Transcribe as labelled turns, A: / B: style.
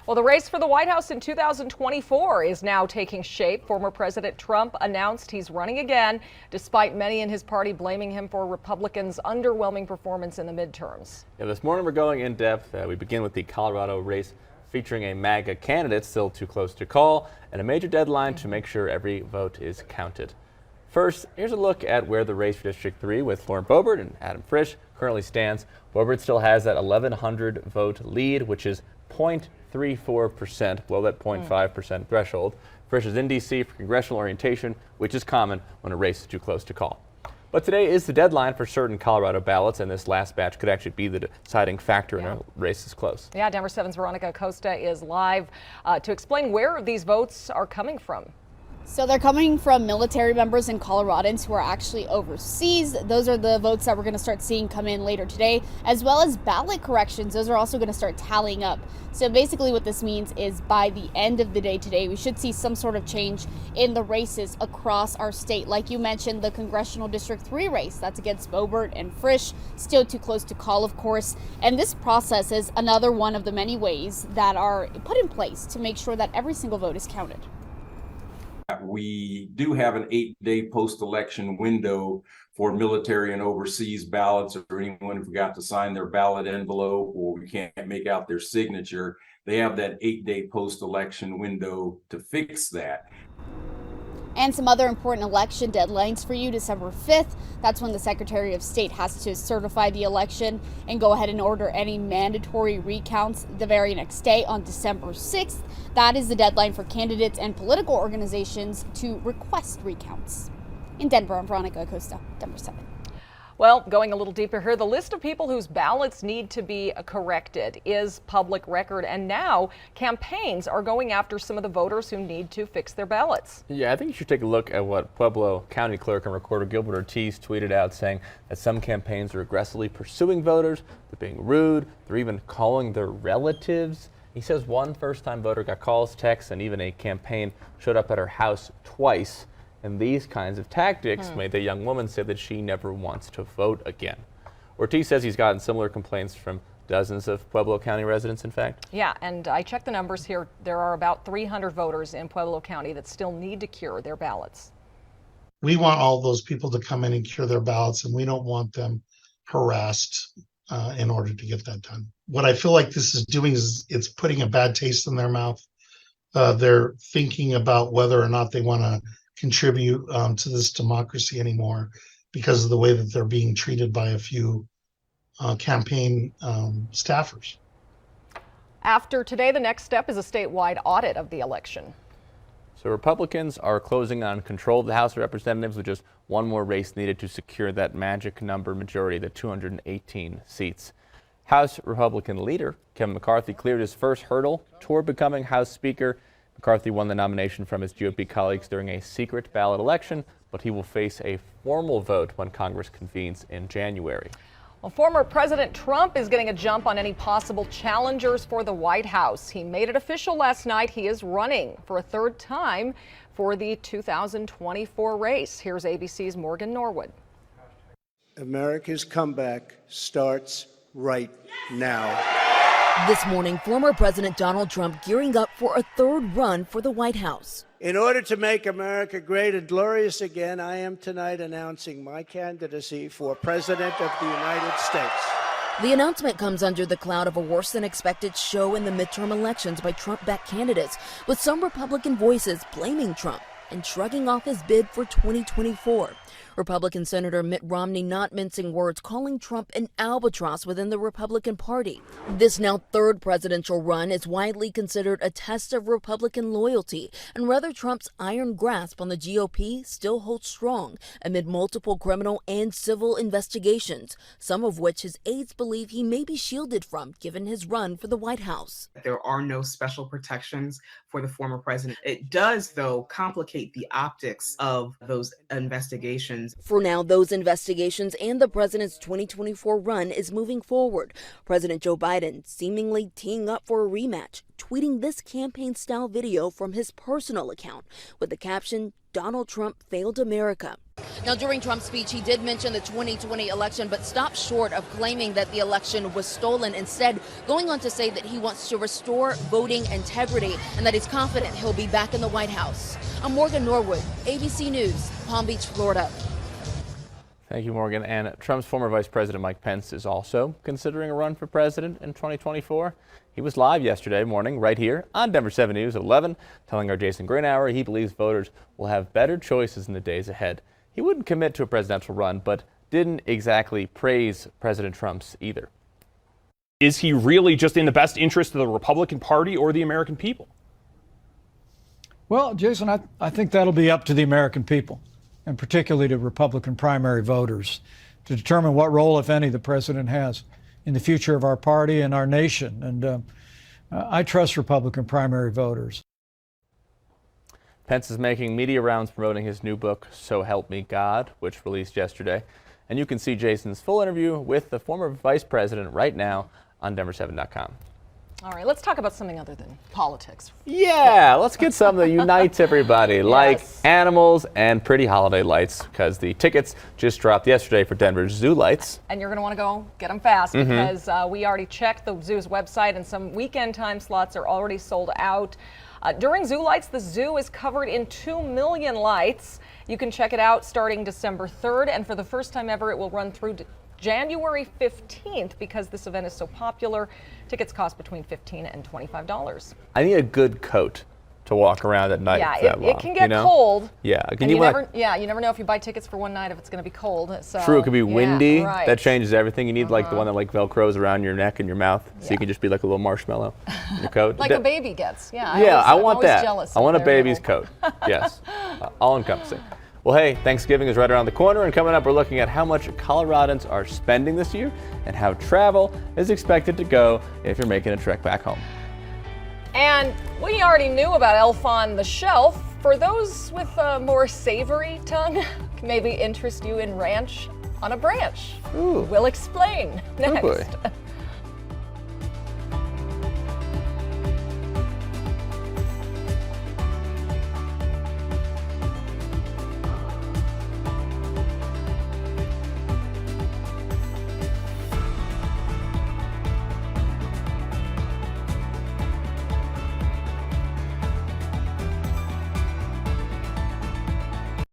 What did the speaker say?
A: Well, the race for the White House in 2024 is now taking shape. Former President Trump announced he's running again, despite many in his party blaming him for Republicans' underwhelming performance in the midterms.
B: Yeah, this morning we're going in depth. We begin with the Colorado race featuring a MAGA candidate still too close to call and a major deadline to make sure every vote is counted. First, here's a look at where the race for District 3 with Boebert and Adam Frisch currently stands. Boebert still has that 1,100 vote lead, which is 0.34%, below that 0.5% threshold. Frisch is in D.C. for congressional orientation, which is common when a race is too close to call. But today is the deadline for certain Colorado ballots, and this last batch could actually be the deciding factor in a race this close.
A: Yeah, Denver 7's Veronica Acosta is live to explain where these votes are coming from.
C: So they're coming from military members and Coloradans who are actually overseas. Those are the votes that we're going to start seeing come in later today, as well as ballot corrections. Those are also going to start tallying up. So basically what this means is by the end of the day today, we should see some sort of change in the races across our state. Like you mentioned, the Congressional District 3 race, that's against Boebert and Frisch, still too close to call, of course. And this process is another one of the many ways that are put in place to make sure that every single vote is counted.
D: We do have an 8-day post-election window for military and overseas ballots, or anyone who forgot to sign their ballot envelope or we can't make out their signature. They have that 8-day post-election window to fix that.
C: And some other important election deadlines for you. December 5th, that's when the Secretary of State has to certify the election and go ahead and order any mandatory recounts the very next day on December 6th. That is the deadline for candidates and political organizations to request recounts. In Denver, I'm Veronica Acosta, Denver 7.
A: Well, going a little deeper here, the list of people whose ballots need to be corrected is public record, and now campaigns are going after some of the voters who need to fix their ballots.
B: Yeah, I think you should take a look at what Pueblo County Clerk and Recorder Gilbert Ortiz tweeted out, saying that some campaigns are aggressively pursuing voters, they're being rude, they're even calling their relatives. He says one first-time voter got calls, texts, and even a campaign showed up at her house twice. And these kinds of tactics made the young woman say that she never wants to vote again. Ortiz says he's gotten similar complaints from dozens of Pueblo County residents, in fact.
A: Yeah, and I checked the numbers here. There are about 300 voters in Pueblo County that still need to cure their ballots.
E: We want all those people to come in and cure their ballots, and we don't want them harassed in order to get that done. What I feel like this is doing is it's putting a bad taste in their mouth. They're thinking about whether or not they want to contribute to this democracy anymore because of the way that they're being treated by a few campaign staffers.
A: After today, the next step is a statewide audit of the election.
B: So Republicans are closing on control of the House of Representatives with just one more race needed to secure that magic number majority, the 218 seats. House Republican leader Kevin McCarthy cleared his first hurdle toward becoming House Speaker. McCarthy won the nomination from his GOP colleagues during a secret ballot election, but he will face a formal vote when Congress convenes in January.
A: Well, former President Trump is getting a jump on any possible challengers for the White House. He made it official last night. He is running for a third time for the 2024 race. Here's ABC's Morgan Norwood.
F: America's comeback starts right now.
G: This morning, former President Donald Trump gearing up for a third run for the White House.
F: In order to make America great and glorious again, I am tonight announcing my candidacy for President of the United States.
G: The announcement comes under the cloud of a worse-than-expected show in the midterm elections by Trump-backed candidates, with some Republican voices blaming Trump and shrugging off his bid for 2024. Republican Senator Mitt Romney not mincing words, calling Trump an albatross within the Republican Party. This now third presidential run is widely considered a test of Republican loyalty and whether Trump's iron grasp on the GOP still holds strong amid multiple criminal and civil investigations, some of which his aides believe he may be shielded from given his run for the White House.
H: There are no special protections for the former president. It does, though, complicate the optics of those investigations.
G: For now, those investigations and the president's 2024 run is moving forward. President Joe Biden seemingly teeing up for a rematch, tweeting this campaign-style video from his personal account with the caption, "Donald Trump failed America." Now, during Trump's speech, he did mention the 2020 election, but stopped short of claiming that the election was stolen, instead going on to say that he wants to restore voting integrity and that he's confident he'll be back in the White House. I'm Morgan Norwood, ABC News, Palm Beach, Florida.
B: Thank you, Morgan. And Trump's former Vice President Mike Pence is also considering a run for president in 2024. He was live yesterday morning right here on Denver 7 News at 11, telling our Jason Greenhour he believes voters will have better choices in the days ahead. He wouldn't commit to a presidential run, but didn't exactly praise President Trump's either.
I: Is he really just in the best interest of the Republican Party or the American people?
J: Well, Jason, I think that'll be up to the American people, and particularly to Republican primary voters, to determine what role, if any, the president has in the future of our party and our nation. And I trust Republican primary voters.
B: Pence is making media rounds promoting his new book, So Help Me God, which released yesterday. And you can see Jason's full interview with the former vice president right now on Denver7.com.
A: All right, let's talk about something other than politics.
B: Yeah, let's get something that unites everybody, like animals and pretty holiday lights, because the tickets just dropped yesterday for Denver's Zoo Lights.
A: And you're going to want to go get them fast because we already checked the zoo's website and some weekend time slots are already sold out. During Zoo Lights, the zoo is covered in 2 million lights. You can check it out starting December 3rd, and for the first time ever, it will run through January 15th because this event is so popular. Tickets cost between $15 and $25.
B: I need a good coat to walk around at night.
A: Yeah, it can get cold.
B: Yeah,
A: you never know if you buy tickets for one night if it's going to be cold. So
B: true, it could be windy.
A: Yeah, right.
B: That changes everything. You need like the one that like velcros around your neck and your mouth, so you can just be like a little marshmallow in your coat.
A: Like a baby gets. Yeah.
B: I want
A: I'm
B: that.
A: Jealous
B: I want a
A: of
B: baby's coat. Yes, all encompassing. Well, hey, Thanksgiving is right around the corner, and coming up, we're looking at how much Coloradans are spending this year and how travel is expected to go if you're making a trek back home.
A: And we already knew about Elf on the Shelf. For those with a more savory tongue, maybe interest you in Ranch on a Branch.
B: Ooh.
A: We'll explain next.
B: Oh boy.